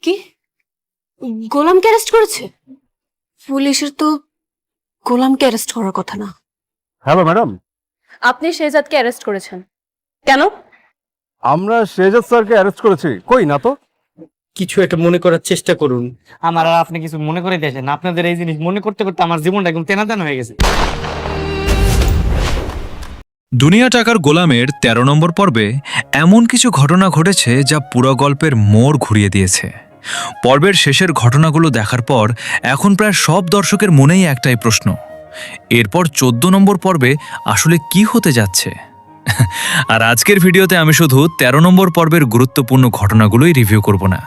কি গোলামকে অ্যারেস্ট করেছে? পুলিশের তো গোলামকে অ্যারেস্ট করার কথা না। হ্যালো ম্যাডাম, আপনি শেহজাদকে অ্যারেস্ট করেছেন কেন? আমরা শেহজাদ স্যারকে অ্যারেস্ট করেছি। কই না তো। কিছু একটা মনে করার চেষ্টা করুন। আমার আর আপনি কিছু মনে করে দিয়েছেন। আপনাদের এই জিনিস মনে করতে করতে আমার জীবনটা একদম তেনাতেন হয়ে গেছে। দুনিয়া টাকার গোলামের ১৩ নম্বর পর্বে এমন কিছু ঘটনা ঘটেছে যা পুরো গল্পের মোড় ঘুরিয়ে দিয়েছে। পর্বের শেষের ঘটনাগুলো দেখার পর এখন প্রায় সব দর্শকের মনেই একটাই প্রশ্ন, এরপর ১৪ নম্বর পর্বে আসলে কি হতে যাচ্ছে। আর আজকের ভিডিওতে আমি শুধু ১৩ নম্বর পর্বের গুরুত্বপূর্ণ ঘটনাগুলোই রিভিউ করব না,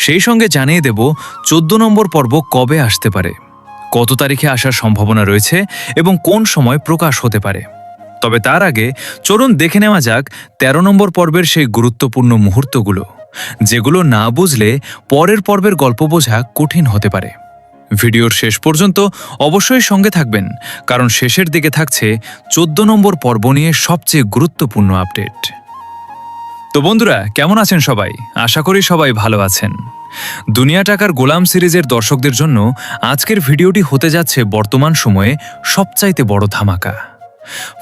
সেই সঙ্গে জানিয়ে দেব ১৪ নম্বর পর্ব কবে আসতে পারে, কত তারিখে আসার সম্ভাবনা রয়েছে এবং কোন সময় প্রকাশ হতে পারে। তবে তার আগে চলুন দেখে নেওয়া যাক ১৩ নম্বর পর্বের সেই গুরুত্বপূর্ণ মুহূর্তগুলো, যেগুলো না বুঝলে পরের পর্বের গল্প বোঝা কঠিন হতে পারে। ভিডিওর শেষ পর্যন্ত অবশ্যই সঙ্গে থাকবেন, কারণ শেষের দিকে থাকছে ১৪ নম্বর পর্ব নিয়ে সবচেয়ে গুরুত্বপূর্ণ আপডেট। তো বন্ধুরা, কেমন আছেন সবাই? আশা করি সবাই ভালো আছেন। দুনিয়া টাকার গোলাম সিরিজের দর্শকদের জন্য আজকের ভিডিওটি হতে যাচ্ছে বর্তমান সময়ে সবচাইতে বড় ধামাকা।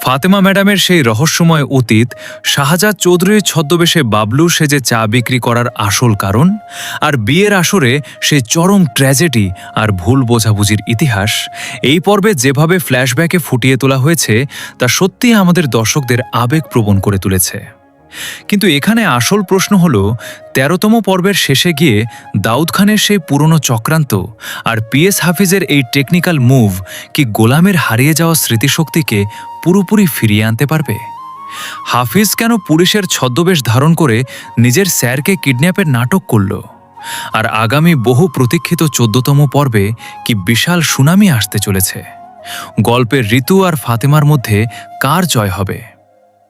ফাতেমা ম্যাডামের সেই রহস্যময় অতীত, শাহজাদ চৌধুরীর ছদ্মবেশে বাবলু সেজে চা বিক্রি করার আসল কারণ, আর বিয়ের আসরে সেই চরম ট্র্যাজেডি আর ভুল বোঝাবুঝির ইতিহাস এই পর্বে যেভাবে ফ্ল্যাশব্যাকে ফুটিয়ে তোলা হয়েছে তা সত্যিই আমাদের দর্শকদের আবেগপ্রবণ করে তুলেছে। কিন্তু এখানে আসল প্রশ্ন হল, ১৩তম পর্বের শেষে গিয়ে দাউদ খানের সেই পুরনো চক্রান্ত আর পিএস হাফিজের এই টেকনিক্যাল মুভ কি গোলামের হারিয়ে যাওয়া স্মৃতিশক্তিকে পুরোপুরি ফিরিয়ে আনতে পারবে? হাফিজ কেন পুলিশের ছদ্মবেশ ধারণ করে নিজের স্যারকে কিডন্যাপের নাটক করল? আর আগামী বহু প্রতীক্ষিত ১৪তম পর্বে কি বিশাল সুনামি আসতে চলেছে? গল্পের ঋতু আর ফাতেমার মধ্যে কার জয় হবে?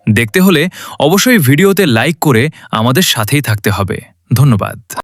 দেখতে হলে অবশ্যই ভিডিওতে লাইক করে আমাদের সাথেই থাকতে হবে। ধন্যবাদ।